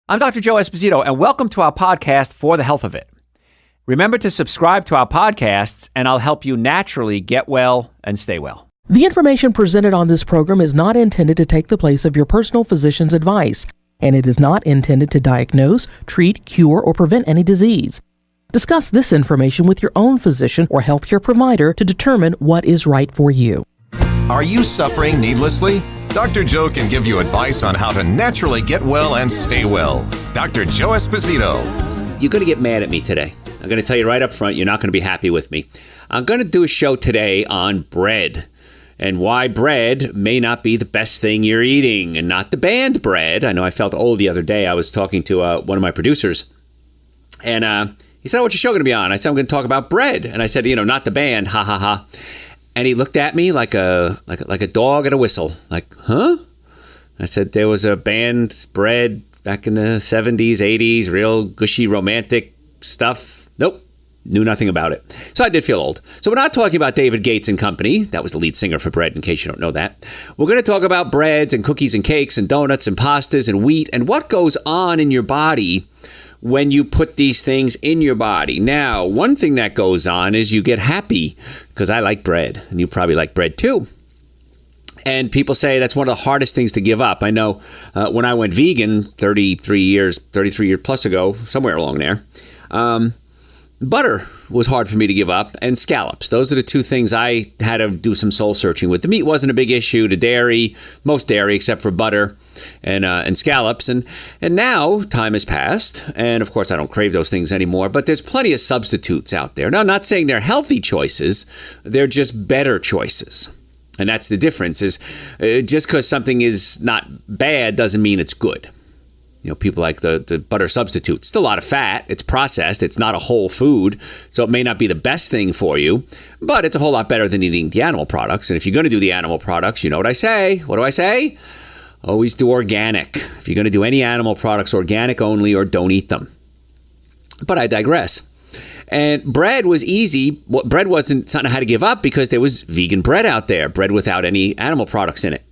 I'm Dr. Joe Esposito, and welcome to our podcast, For the Health of It. Remember to subscribe to our podcasts, and I'll help you naturally get well and stay well. The information presented on this program is not intended to take the place of your personal physician's advice, and it is not intended to diagnose, treat, cure, or prevent any disease. Discuss this information with your own physician or healthcare provider to determine what is right for you. Are you suffering needlessly? Dr. Joe can give you advice on how to naturally get well and stay well. Dr. Joe Esposito. You're going to get mad at me today. I'm going to tell you right up front, you're not going to be happy with me. I'm going to do a show today on bread and why bread may not be the best thing you're eating, and not the band bread. I know I felt old the other day. I was talking to one of my producers, and he said, "What's your show going to be on?" I said, "I'm going to talk about bread." And I said, not the band, ha ha ha. And he looked at me like a dog at a whistle. Like, huh? I said, there was a band, bread, back in the 70s, 80s, real gushy, romantic stuff. Nope. Knew nothing about it. So I did feel old. So we're not talking about David Gates and Company. That was the lead singer for Bread, in case you don't know that. We're going to talk about breads and cookies and cakes and donuts and pastas and wheat and what goes on in your body when you put these things in your body. Now, one thing that goes on is you get happy, because I like bread, and you probably like bread too. And people say that's one of the hardest things to give up. I know when I went vegan 33 years plus ago, somewhere along there, butter was hard for me to give up, and scallops. Those are the two things I had to do some soul searching with. The meat wasn't a big issue. The dairy, most dairy except for butter and scallops. And now time has passed, and of course I don't crave those things anymore, but there's plenty of substitutes out there. Now, I'm not saying they're healthy choices. They're just better choices. And that's the difference, is just because something is not bad doesn't mean it's good. People like the butter substitute. Still a lot of fat. It's processed. It's not a whole food. So it may not be the best thing for you, but it's a whole lot better than eating the animal products. And if you're going to do the animal products, you know what I say? What do I say? Always do organic. If you're going to do any animal products, organic only, or don't eat them. But I digress. And bread was easy. Bread wasn't something I had to give up because there was vegan bread out there, bread without any animal products in it.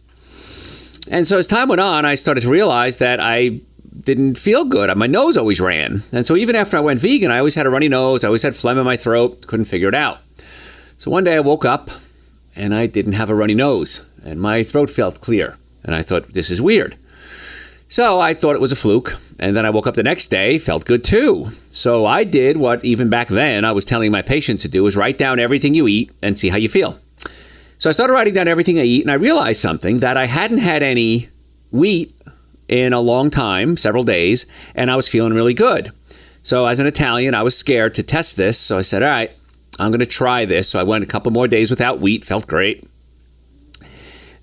And so as time went on, I started to realize that I didn't feel good. My nose always ran. And so even after I went vegan, I always had a runny nose. I always had phlegm in my throat. Couldn't figure it out. So one day I woke up and I didn't have a runny nose and my throat felt clear. And I thought, this is weird. So I thought it was a fluke. And then I woke up the next day, felt good too. So I did what even back then I was telling my patients to do, is write down everything you eat and see how you feel. So I started writing down everything I eat, and I realized something, that I hadn't had any wheat in a long time, several days, and I was feeling really good. So as an Italian, I was scared to test this. So I said, all right, I'm going to try this. So I went a couple more days without wheat, felt great.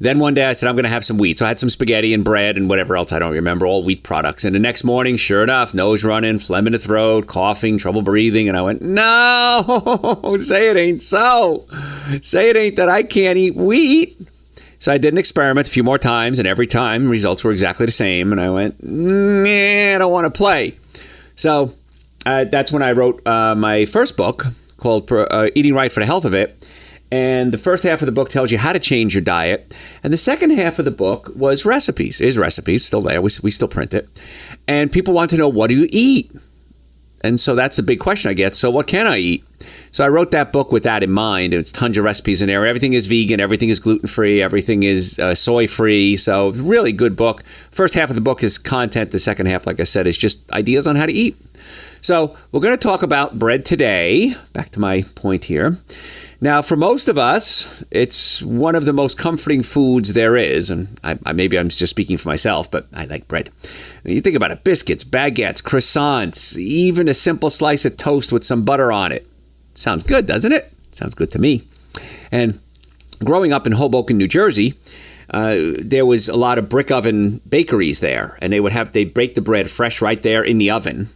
Then one day I said, I'm going to have some wheat. So I had some spaghetti and bread and whatever else, I don't remember, all wheat products. And the next morning, sure enough, nose running, phlegm in the throat, coughing, trouble breathing. And I went, no, say it ain't so. Say it ain't that I can't eat wheat. So I did an experiment a few more times, and every time results were exactly the same. And I went, I don't want to play. So that's when I wrote my first book called Eating Right for the Health of It. And the first half of the book tells you how to change your diet. And the second half of the book was recipes, still there. We still print it. And people want to know, what do you eat? And so that's the big question I get. So what can I eat? So I wrote that book with that in mind. It's tons of recipes in there. Everything is vegan. Everything is gluten-free. Everything is soy-free. So really good book. First half of the book is content. The second half, like I said, is just ideas on how to eat. So we're going to talk about bread today. Back to my point here. Now, for most of us, it's one of the most comforting foods there is. And maybe I'm just speaking for myself, but I like bread. You think about it, biscuits, baguettes, croissants, even a simple slice of toast with some butter on it. Sounds good, doesn't it? Sounds good to me. And growing up in Hoboken, New Jersey, there was a lot of brick oven bakeries there. And they'd bake the bread fresh right there in the oven.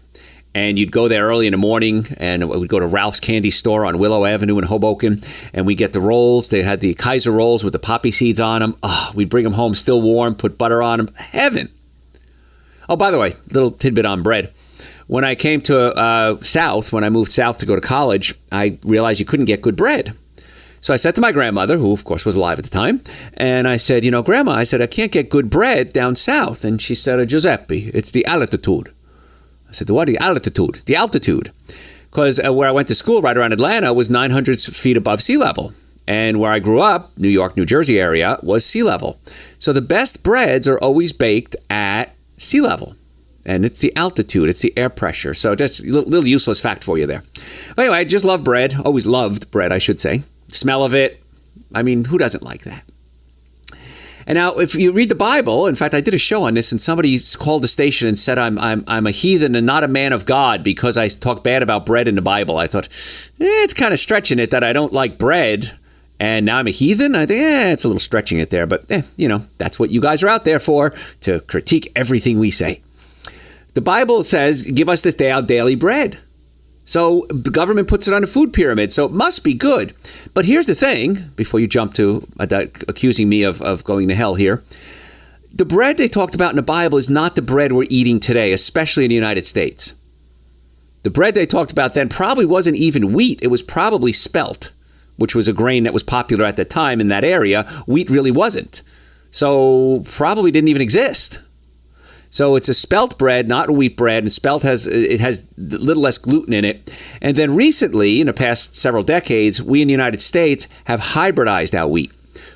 And you'd go there early in the morning, and we'd go to Ralph's Candy Store on Willow Avenue in Hoboken, and we'd get the rolls. They had the Kaiser rolls with the poppy seeds on them. Oh, we'd bring them home still warm, put butter on them. Heaven. Oh, by the way, little tidbit on bread. When I came to when I moved south to go to college, I realized you couldn't get good bread. So I said to my grandmother, who of course was alive at the time, and I said, Grandma, I said, I can't get good bread down south. And she said, Giuseppe, it's the altitude. I said, what? The altitude. The altitude. Because where I went to school right around Atlanta was 900 feet above sea level. And where I grew up, New York, New Jersey area, was sea level. So the best breads are always baked at sea level. And it's the altitude, it's the air pressure. So just a little useless fact for you there. But anyway, I just love bread. Always loved bread, I should say. Smell of it. I mean, who doesn't like that? And now, if you read the Bible, in fact, I did a show on this, and somebody called the station and said I'm a heathen and not a man of God because I talk bad about bread in the Bible. I thought, it's kind of stretching it that I don't like bread, and now I'm a heathen? I think, it's a little stretching it there. But, that's what you guys are out there for, to critique everything we say. The Bible says, give us this day our daily bread. So the government puts it on a food pyramid, so it must be good. But here's the thing, before you jump to accusing me of going to hell here. The bread they talked about in the Bible is not the bread we're eating today, especially in the United States. The bread they talked about then probably wasn't even wheat. It was probably spelt, which was a grain that was popular at the time in that area. Wheat really wasn't. So probably didn't even exist. So it's a spelt bread, not wheat bread, and spelt has a little less gluten in it. And then recently, in the past several decades, we in the United States have hybridized our wheat.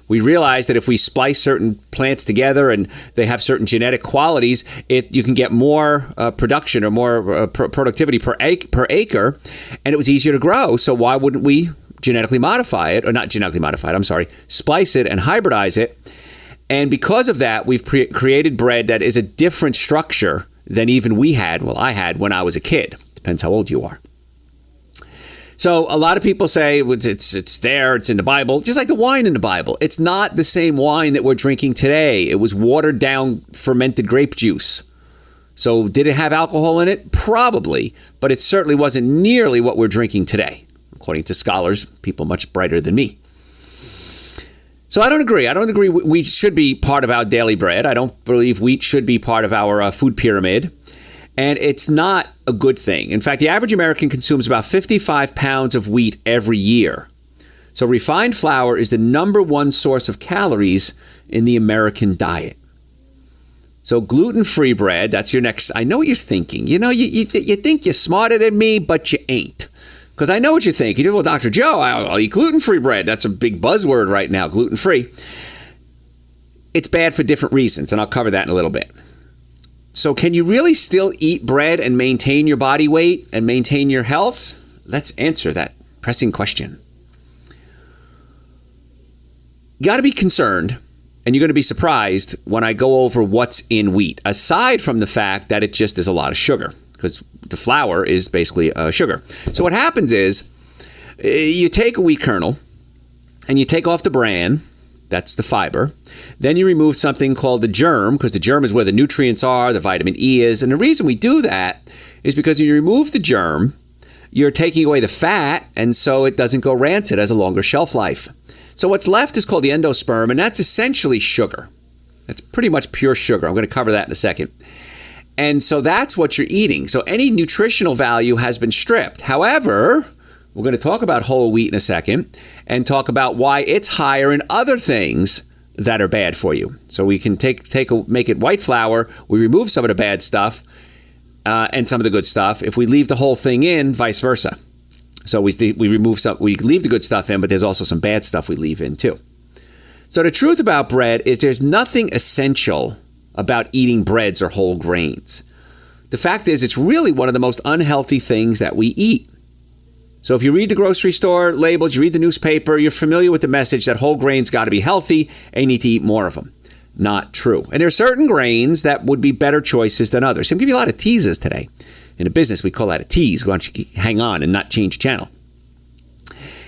We realized that if we splice certain plants together and they have certain genetic qualities, you can get more production or more productivity per acre, and it was easier to grow. So why wouldn't we genetically modify it, or not genetically modify it, I'm sorry, splice it and hybridize it? And because of that, we've created bread that is a different structure than even I had when I was a kid. Depends how old you are. So a lot of people say it's there, it's in the Bible, just like the wine in the Bible. It's not the same wine that we're drinking today. It was watered down fermented grape juice. So did it have alcohol in it? Probably, but it certainly wasn't nearly what we're drinking today, according to scholars, people much brighter than me. So I don't agree. I don't agree wheat should be part of our daily bread. I don't believe wheat should be part of our food pyramid. And it's not a good thing. In fact, the average American consumes about 55 pounds of wheat every year. So refined flour is the number one source of calories in the American diet. So gluten-free bread, that's your next. I know what you're thinking. You think you're smarter than me, but you ain't. Because I know what you think. You do, well, Dr. Joe, I'll eat gluten-free bread. That's a big buzzword right now, gluten-free. It's bad for different reasons, and I'll cover that in a little bit. So can you really still eat bread and maintain your body weight and maintain your health? Let's answer that pressing question. You got to be concerned, and you're going to be surprised when I go over what's in wheat, aside from the fact that it just is a lot of sugar. Because the flour is basically sugar. So what happens is you take a wheat kernel and you take off the bran, that's the fiber. Then you remove something called the germ, because the germ is where the nutrients are, the vitamin E is. And the reason we do that is because when you remove the germ, you're taking away the fat, and so it doesn't go rancid, has a longer shelf life. So what's left is called the endosperm, and that's essentially sugar. That's pretty much pure sugar. I'm going to cover that in a second. And so that's what you're eating. So any nutritional value has been stripped. However, we're going to talk about whole wheat in a second and talk about why it's higher in other things that are bad for you. So we can make it white flour. We remove some of the bad stuff and some of the good stuff. If we leave the whole thing in, vice versa. So we remove some, we leave the good stuff in, but there's also some bad stuff we leave in too. So the truth about bread is there's nothing essential about eating breads or whole grains. The fact is, it's really one of the most unhealthy things that we eat. So if you read the grocery store labels, you read the newspaper, you're familiar with the message that whole grains got to be healthy and you need to eat more of them. Not true. And there are certain grains that would be better choices than others. So I'm giving you a lot of teases today. In a business, we call that a tease. Why don't you hang on and not change channel?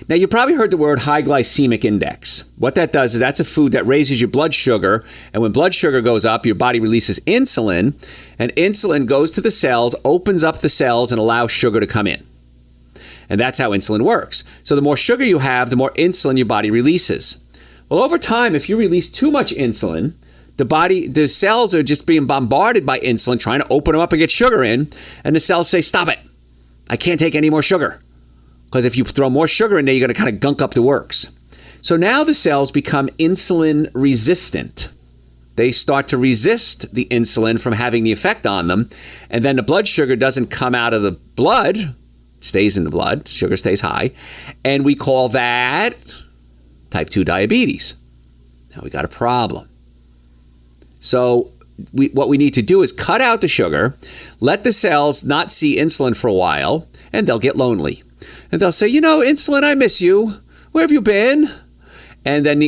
Now, you probably heard the word high glycemic index. What that does is that's a food that raises your blood sugar. And when blood sugar goes up, your body releases insulin. And insulin goes to the cells, opens up the cells, and allows sugar to come in. And that's how insulin works. So the more sugar you have, the more insulin your body releases. Well, over time, if you release too much insulin, the cells are just being bombarded by insulin, trying to open them up and get sugar in. And the cells say, stop it. I can't take any more sugar. Because if you throw more sugar in there, you're going to kind of gunk up the works. So now the cells become insulin resistant. They start to resist the insulin from having the effect on them. And then the blood sugar doesn't come out of the blood, it stays in the blood, sugar stays high. And we call that type 2 diabetes. Now we got a problem. So what we need to do is cut out the sugar, let the cells not see insulin for a while, and they'll get lonely. And they'll say, insulin, I miss you. Where have you been? And then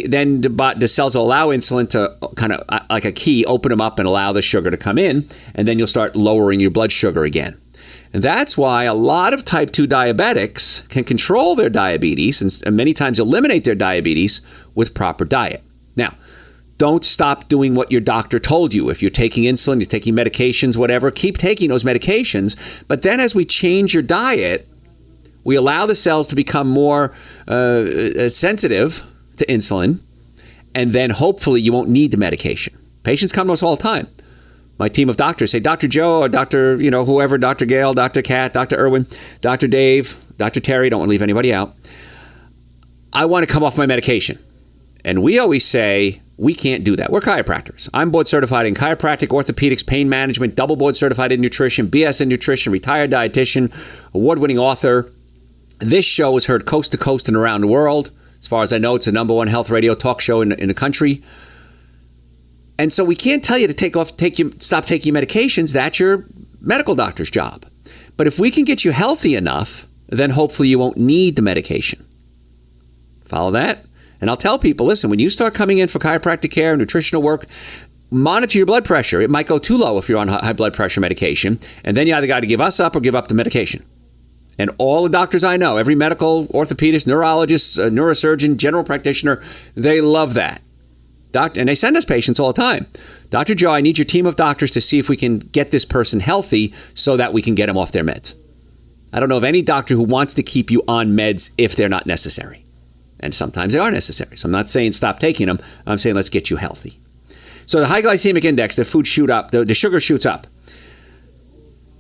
the cells will allow insulin to kind of, like a key, open them up and allow the sugar to come in. And then you'll start lowering your blood sugar again. And that's why a lot of type 2 diabetics can control their diabetes and many times eliminate their diabetes with proper diet. Now, don't stop doing what your doctor told you. If you're taking insulin, you're taking medications, whatever, keep taking those medications. But then as we change your diet, we allow the cells to become more sensitive to insulin, and then hopefully you won't need the medication. Patients come to us all the time. My team of doctors say, Dr. Joe or Dr. whoever, Dr. Gail, Dr. Kat, Dr. Irwin, Dr. Dave, Dr. Terry, don't want to leave anybody out. I want to come off my medication. And we always say, we can't do that. We're chiropractors. I'm board certified in chiropractic, orthopedics, pain management, double board certified in nutrition, BS in nutrition, retired dietitian, award-winning author. This show is heard coast to coast and around the world. As far as I know, it's the #1 health radio talk show in the country. And so we can't tell you to stop taking your medications. That's your medical doctor's job. But if we can get you healthy enough, then hopefully you won't need the medication. Follow that? And I'll tell people, listen, when you start coming in for chiropractic care, nutritional work, monitor your blood pressure. It might go too low if you're on high blood pressure medication. And then you either got to give us up or give up the medication. And all the doctors I know, every medical, orthopedist, neurologist, neurosurgeon, general practitioner, they love that. And they send us patients all the time. Dr. Joe, I need your team of doctors to see if we can get this person healthy so that we can get them off their meds. I don't know of any doctor who wants to keep you on meds if they're not necessary. And sometimes they are necessary. So I'm not saying stop taking them. I'm saying let's get you healthy. So the high glycemic index, the food shoot up, the sugar shoots up.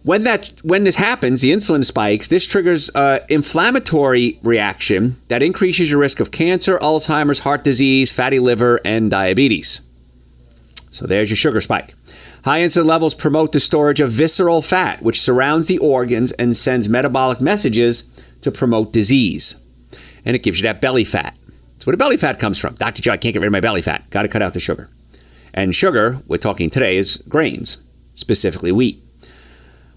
When this happens, the insulin spikes, this triggers an inflammatory reaction that increases your risk of cancer, Alzheimer's, heart disease, fatty liver, and diabetes. So there's your sugar spike. High insulin levels promote the storage of visceral fat, which surrounds the organs and sends metabolic messages to promote disease. And it gives you that belly fat. That's where the belly fat comes from. Dr. Joe, I can't get rid of my belly fat. Got to cut out the sugar. And sugar, we're talking today, is grains, specifically wheat.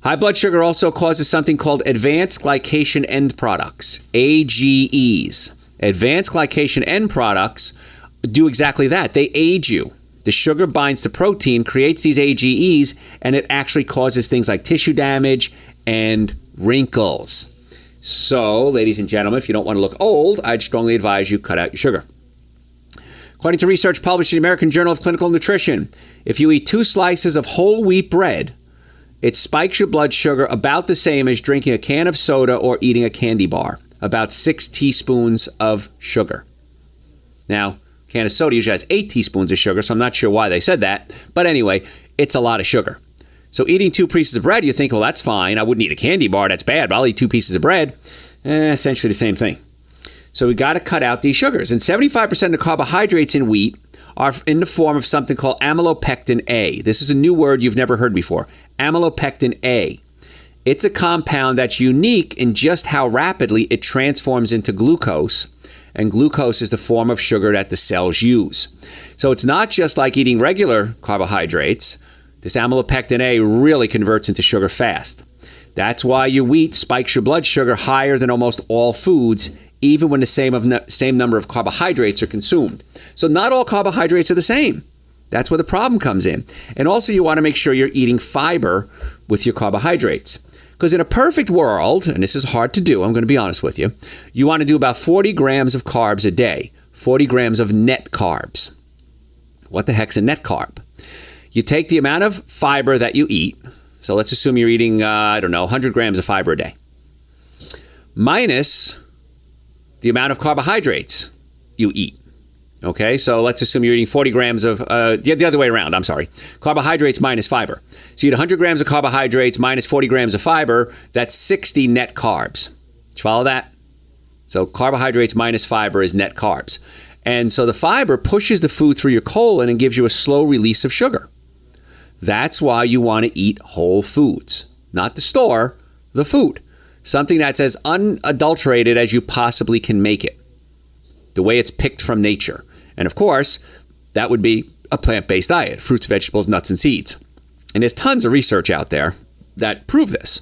High blood sugar also causes something called advanced glycation end products, AGEs. Advanced glycation end products do exactly that. They age you. The sugar binds to protein, creates these AGEs, and it actually causes things like tissue damage and wrinkles. So, ladies and gentlemen, if you don't want to look old, I'd strongly advise you cut out your sugar. According to research published in the American Journal of Clinical Nutrition, if you eat 2 slices of whole wheat bread, it spikes your blood sugar about the same as drinking a can of soda or eating a candy bar, about 6 teaspoons of sugar. Now, a can of soda usually has 8 teaspoons of sugar, so I'm not sure why they said that. But anyway, it's a lot of sugar. So eating 2 pieces of bread, you think, well, that's fine. I wouldn't eat a candy bar. That's bad. But I'll eat 2 pieces of bread. Essentially the same thing. So we got to cut out these sugars. And 75% of the carbohydrates in wheat are in the form of something called amylopectin A. This is a new word you've never heard before. Amylopectin A. It's a compound that's unique in just how rapidly it transforms into glucose. And glucose is the form of sugar that the cells use. So it's not just like eating regular carbohydrates. This amylopectin A really converts into sugar fast. That's why your wheat spikes your blood sugar higher than almost all foods, even when the same number of carbohydrates are consumed. So not all carbohydrates are the same. That's where the problem comes in. And also you want to make sure you're eating fiber with your carbohydrates. Because in a perfect world, and this is hard to do, I'm going to be honest with you, you want to do about 40 grams of carbs a day, 40 grams of net carbs. What the heck's a net carb? You take the amount of fiber that you eat, so let's assume you're eating, 100 grams of fiber a day, minus the amount of carbohydrates you eat. Okay, so let's assume you're eating 40 grams of, the other way around, I'm sorry. Carbohydrates minus fiber. So you eat 100 grams of carbohydrates minus 40 grams of fiber, that's 60 net carbs. Did you follow that? So carbohydrates minus fiber is net carbs. And so the fiber pushes the food through your colon and gives you a slow release of sugar. That's why you want to eat whole foods, not the store, the food. Something that's as unadulterated as you possibly can make it, the way it's picked from nature. And of course, that would be a plant-based diet, fruits, vegetables, nuts, and seeds. And there's tons of research out there that prove this.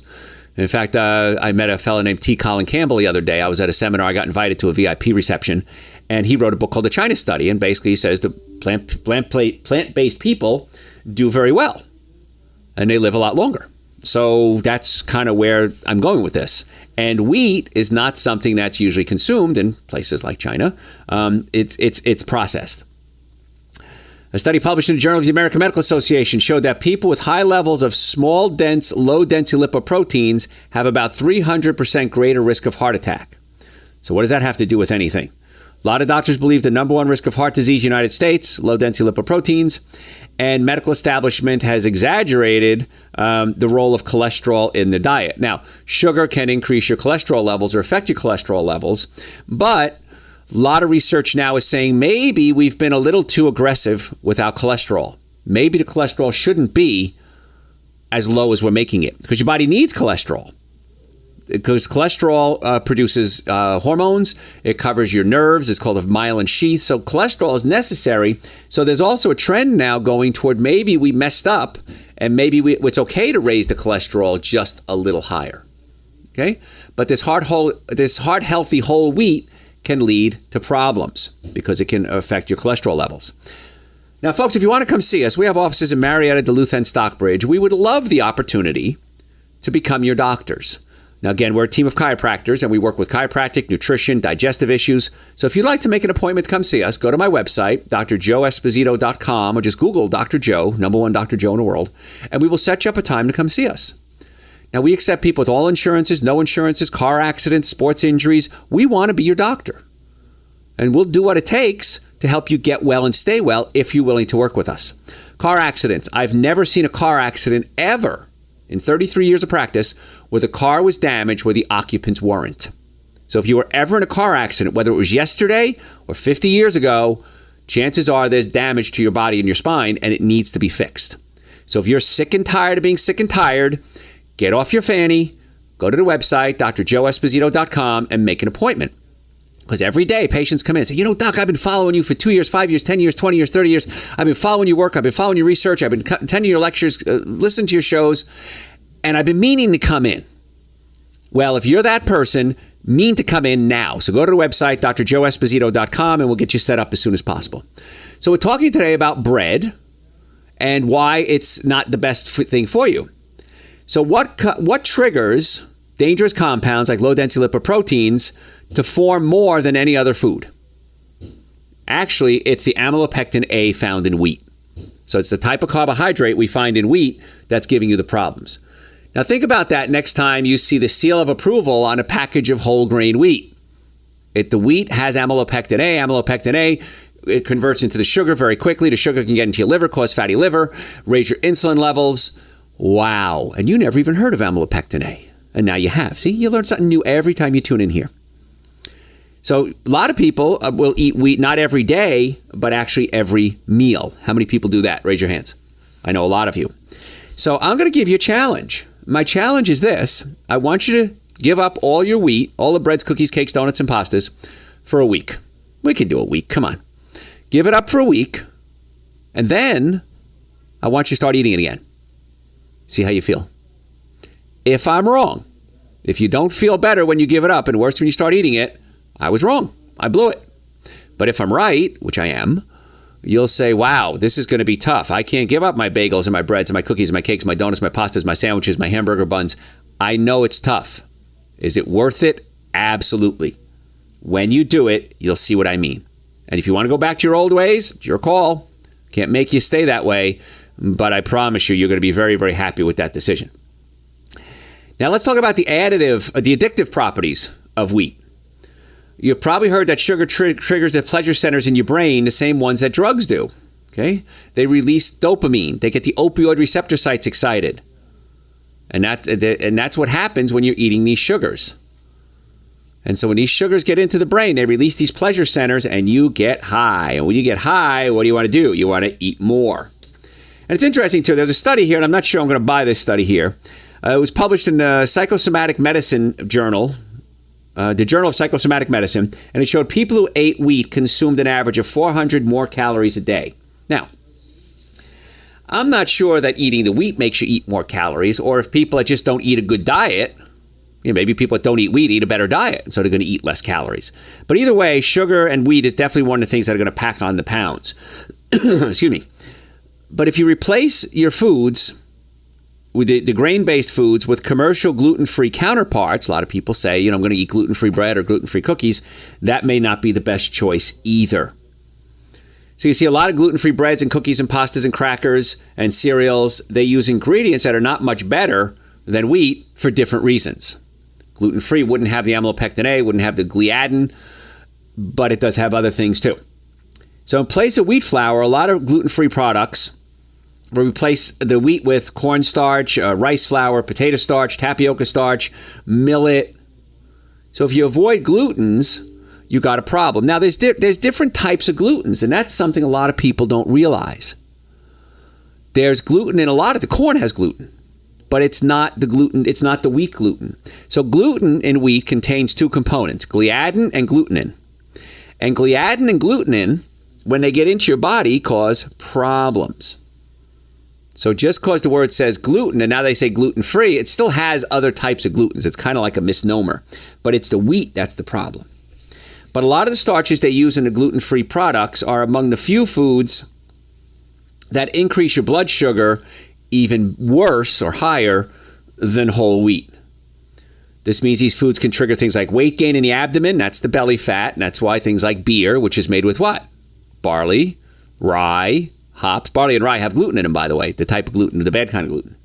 In fact, I met a fellow named T. Colin Campbell the other day. I was at a seminar. I got invited to a VIP reception, and he wrote a book called The China Study, and basically he says the plant-based people do very well, and they live a lot longer. So that's kind of where I'm going with this. And wheat is not something that's usually consumed in places like China. It's processed. A study published in the Journal of the American Medical Association showed that people with high levels of small, dense, low-density lipoproteins have about 300% greater risk of heart attack. So what does that have to do with anything? A lot of doctors believe the number one risk of heart disease in the United States, low-density lipoproteins, and medical establishment has exaggerated the role of cholesterol in the diet. Now, sugar can increase your cholesterol levels or affect your cholesterol levels, but a lot of research now is saying maybe we've been a little too aggressive with our cholesterol. Maybe the cholesterol shouldn't be as low as we're making it, because your body needs cholesterol. Because cholesterol produces hormones. It covers your nerves. It's called a myelin sheath. So cholesterol is necessary. So there's also a trend now going toward maybe we messed up, and maybe it's okay to raise the cholesterol just a little higher. Okay, but this heart healthy whole wheat can lead to problems because it can affect your cholesterol levels. Now, folks, if you want to come see us, we have offices in Marietta, Duluth, and Stockbridge. We would love the opportunity to become your doctors. Now, again, we're a team of chiropractors, and we work with chiropractic, nutrition, digestive issues. So if you'd like to make an appointment to come see us, go to my website, drjoeesposito.com, or just Google Dr. Joe, number one Dr. Joe in the world, and we will set you up a time to come see us. Now, we accept people with all insurances, no insurances, car accidents, sports injuries. We want to be your doctor. And we'll do what it takes to help you get well and stay well if you're willing to work with us. Car accidents. I've never seen a car accident ever in 33 years of practice where the car was damaged where the occupants weren't. So if you were ever in a car accident, whether it was yesterday or 50 years ago, chances are there's damage to your body and your spine, and it needs to be fixed. So if you're sick and tired of being sick and tired, get off your fanny, go to the website, drjoeesposito.com, and make an appointment. Because every day patients come in and say, you know, Doc, I've been following you for 2 years, 5 years, 10 years, 20 years, 30 years. I've been following your work. I've been following your research. I've been attending your lectures, listening to your shows, and I've been meaning to come in. Well, if you're that person, mean to come in now. So go to the website, drjoeesposito.com, and we'll get you set up as soon as possible. So we're talking today about bread and why it's not the best thing for you. So what triggers dangerous compounds like low-density lipoproteins to form more than any other food? Actually, it's the amylopectin A found in wheat. So it's the type of carbohydrate we find in wheat that's giving you the problems. Now think about that next time you see the seal of approval on a package of whole grain wheat. The wheat has amylopectin A. Amylopectin A, it converts into the sugar very quickly. The sugar can get into your liver, cause fatty liver, raise your insulin levels. Wow. And you never even heard of amylopectin A. And now you have. See, you learn something new every time you tune in here. So a lot of people will eat wheat not every day, but actually every meal. How many people do that? Raise your hands. I know a lot of you. So I'm going to give you a challenge. My challenge is this. I want you to give up all your wheat, all the breads, cookies, cakes, donuts, and pastas for a week. We can do a week. Come on. Give it up for a week. And then I want you to start eating it again. See how you feel. If I'm wrong, if you don't feel better when you give it up and worse when you start eating it, I was wrong. I blew it. But if I'm right, which I am, you'll say, wow, this is going to be tough. I can't give up my bagels and my breads and my cookies and my cakes, my donuts, my pastas, my sandwiches, my hamburger buns. I know it's tough. Is it worth it? Absolutely. When you do it, you'll see what I mean. And if you want to go back to your old ways, it's your call. Can't make you stay that way. But I promise you, you're going to be very, very happy with that decision. Now let's talk about the addictive properties of wheat. You've probably heard that sugar triggers the pleasure centers in your brain, the same ones that drugs do. Okay? They release dopamine. They get the opioid receptor sites excited. And that's what happens when you're eating these sugars. And so when these sugars get into the brain, they release these pleasure centers and you get high. And when you get high, what do you want to do? You want to eat more. And it's interesting, too. There's a study here, and I'm not sure I'm going to buy this study here. It was published in the Psychosomatic Medicine Journal, the Journal of Psychosomatic Medicine, and it showed people who ate wheat consumed an average of 400 more calories a day. Now, I'm not sure that eating the wheat makes you eat more calories, or if people that just don't eat a good diet, maybe people that don't eat wheat eat a better diet, so they're going to eat less calories. But either way, sugar and wheat is definitely one of the things that are going to pack on the pounds. Excuse me. But if you replace your foods with the grain-based foods with commercial gluten-free counterparts, a lot of people say, I'm going to eat gluten-free bread or gluten-free cookies, that may not be the best choice either. So you see a lot of gluten-free breads and cookies and pastas and crackers and cereals. They use ingredients that are not much better than wheat for different reasons. Gluten-free wouldn't have the amylopectin A, wouldn't have the gliadin, but it does have other things too. So in place of wheat flour, a lot of gluten-free products will replace the wheat with cornstarch, rice flour, potato starch, tapioca starch, millet. So if you avoid glutens, you got a problem. Now, there's different types of glutens, and that's something a lot of people don't realize. There's gluten in a lot of the corn has gluten, but it's not the gluten. It's not the wheat gluten. So gluten in wheat contains two components, gliadin and glutenin. And gliadin and glutenin, when they get into your body, cause problems. So just because the word says gluten, and now they say gluten-free, it still has other types of glutens. It's kind of like a misnomer. But it's the wheat that's the problem. But a lot of the starches they use in the gluten-free products are among the few foods that increase your blood sugar even worse or higher than whole wheat. This means these foods can trigger things like weight gain in the abdomen. That's the belly fat. And that's why things like beer, which is made with what? Barley, rye, hops. Barley and rye have gluten in them, by the way, the type of gluten, the bad kind of gluten.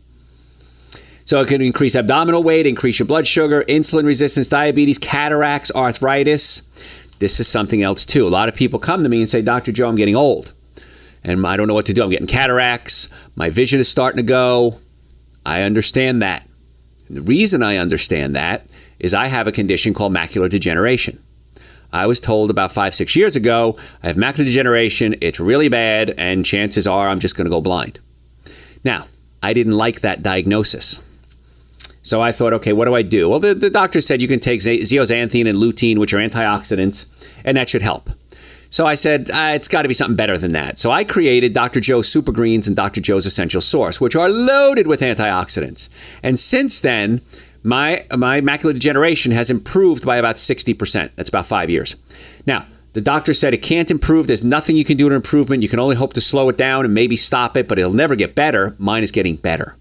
So it can increase abdominal weight, increase your blood sugar, insulin resistance, diabetes, cataracts, arthritis. This is something else too. A lot of people come to me and say, Dr. Joe, I'm getting old and I don't know what to do. I'm getting cataracts. My vision is starting to go. I understand that. And the reason I understand that is I have a condition called macular degeneration. I was told about 5-6 years ago, I have macular degeneration, it's really bad, and chances are I'm just going to go blind. Now, I didn't like that diagnosis. So I thought, okay, what do I do? Well, the doctor said you can take zeaxanthin and lutein, which are antioxidants, and that should help. So I said, it's got to be something better than that. So I created Dr. Joe's Super Greens and Dr. Joe's Essential Source, which are loaded with antioxidants. And since then, my macular degeneration has improved by about 60%. That's about 5 years. Now, the doctor said it can't improve. There's nothing you can do to improvement. You can only hope to slow it down and maybe stop it, but it'll never get better. Mine is getting better.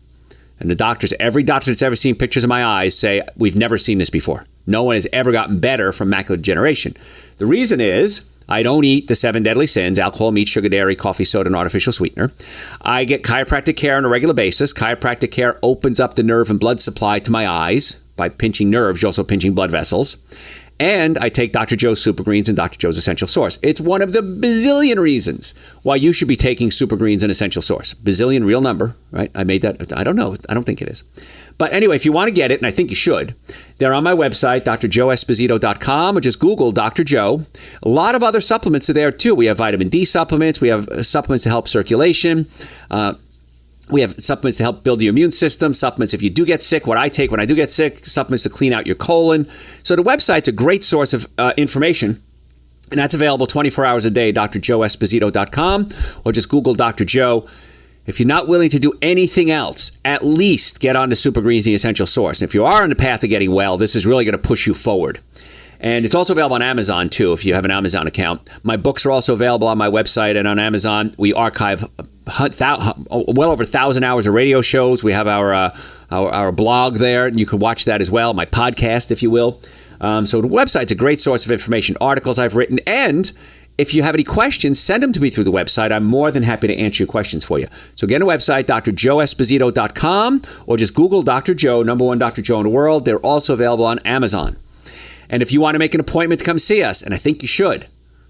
And every doctor that's ever seen pictures of my eyes say, we've never seen this before. No one has ever gotten better from macular degeneration. The reason is I don't eat the 7 deadly sins, alcohol, meat, sugar, dairy, coffee, soda, and artificial sweetener. I get chiropractic care on a regular basis. Chiropractic care opens up the nerve and blood supply to my eyes. By pinching nerves, you're also pinching blood vessels. And I take Dr. Joe's Super Greens and Dr. Joe's Essential Source. It's one of the bazillion reasons why you should be taking Super Greens and Essential Source. Bazillion, real number, right? I made that. I don't know. I don't think it is. But anyway, if you want to get it, and I think you should, they're on my website, drjoeesposito.com, or just Google Dr. Joe. A lot of other supplements are there, too. We have vitamin D supplements. We have supplements to help circulation. We have supplements to help build your immune system, supplements if you do get sick, what I take when I do get sick, supplements to clean out your colon. So the website's a great source of information, and that's available 24 hours a day, drjoeesposito.com, or just Google Dr. Joe. If you're not willing to do anything else, at least get on to Super Greens and the Essential Source. And if you are on the path of getting well, this is really going to push you forward. And it's also available on Amazon, too, if you have an Amazon account. My books are also available on my website and on Amazon. We archive well over 1,000 hours of radio shows. We have our blog there, and you can watch that as well, my podcast, if you will. So the website's a great source of information, articles I've written, and if you have any questions, send them to me through the website. I'm more than happy to answer your questions for you. So get on the website, drjoeesposito.com, or just Google Dr. Joe, number one Dr. Joe in the world. They're also available on Amazon. And if you want to make an appointment to come see us, and I think you should,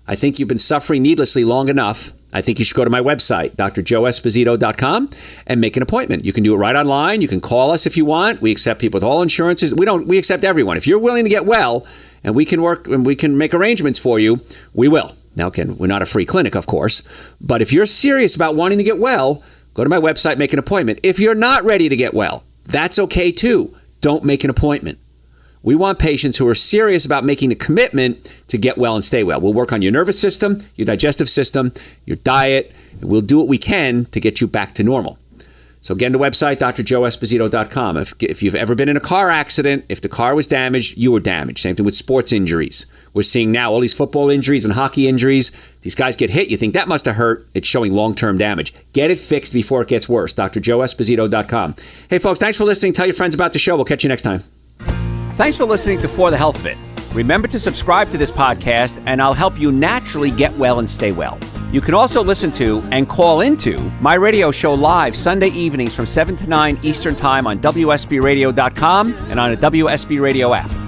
I think you've been suffering needlessly long enough. I think you should go to my website, drjoeesposito.com, and make an appointment. You can do it right online. You can call us if you want. We accept people with all insurances. We accept everyone. If you're willing to get well and we can work and we can make arrangements for you, we will. Now, again, we're not a free clinic, of course, but if you're serious about wanting to get well, go to my website, make an appointment. If you're not ready to get well, that's okay too. Don't make an appointment. We want patients who are serious about making a commitment to get well and stay well. We'll work on your nervous system, your digestive system, your diet, and we'll do what we can to get you back to normal. So again, the website, drjoeesposito.com. If you've ever been in a car accident, if the car was damaged, you were damaged. Same thing with sports injuries. We're seeing now all these football injuries and hockey injuries. These guys get hit. You think that must have hurt. It's showing long-term damage. Get it fixed before it gets worse. drjoeesposito.com. Hey, folks, thanks for listening. Tell your friends about the show. We'll catch you next time. Thanks for listening to For the Health of It. Remember to subscribe to this podcast, and I'll help you naturally get well and stay well. You can also listen to and call into my radio show live Sunday evenings from 7 to 9 Eastern Time on WSBRadio.com and on a WSB Radio app.